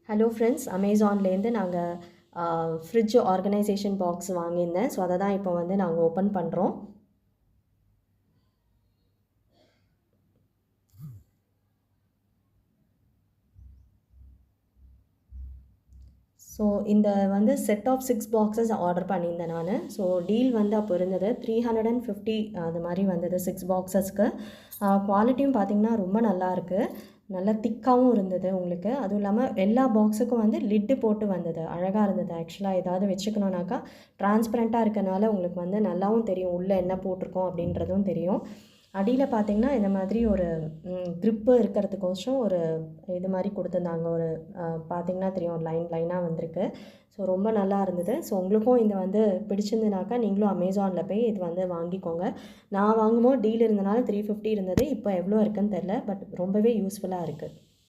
Hello friends, அமேசான்லேருந்து நாங்கள் fridge organisation box வாங்கியிருந்தேன். So அதை தான் இப்போ வந்து நாங்கள் ஓப்பன் பண்ணுறோம். ஸோ இந்த வந்து செட் ஆஃப் 6 பாக்ஸஸ் ஆர்டர் பண்ணியிருந்தேன் நான். ஸோ டீல் வந்து அப்போ இருந்தது 350 அது மாதிரி வந்தது 6 பாக்ஸஸ்க்கு. குவாலிட்டியும் பார்த்திங்கன்னா ரொம்ப நல்லாயிருக்கு, நல்லா திக்காகவும் இருந்தது உங்களுக்கு. அதுவும் இல்லாமல் எல்லா பாக்ஸுக்கும் வந்து லிட்டு போட்டு வந்தது, அழகாக இருந்தது. ஆக்சுவலாக ஏதாவது வச்சுக்கணுன்னாக்கா டிரான்ஸ்பரண்ட்டாக இருக்கனால உங்களுக்கு வந்து நல்லாவும் தெரியும் உள்ளே என்ன போட்டிருக்கோம் அப்படின்றதும் தெரியும். அடியில் பார்த்திங்கன்னா இந்த மாதிரி ஒரு க்ரிப்பு இருக்கிறதுக்கோசரம் ஒரு இது மாதிரி கொடுத்துருந்தாங்க. ஒரு பார்த்திங்கன்னா தெரியும், ஒரு லைனாக வந்திருக்கு. ஸோ ரொம்ப நல்லா இருந்தது. ஸோ உங்களுக்கும் இது வந்து பிடிச்சிருந்துனாக்கா நீங்களும் அமேசானில் போய் இது வந்து வாங்கிக்கோங்க. நான் வாங்கும்போது டீல் இருந்தனால 350 இருந்தது. இப்போ எவ்வளோ இருக்குன்னு தெரில, பட் ரொம்பவே யூஸ்ஃபுல்லாக இருக்குது.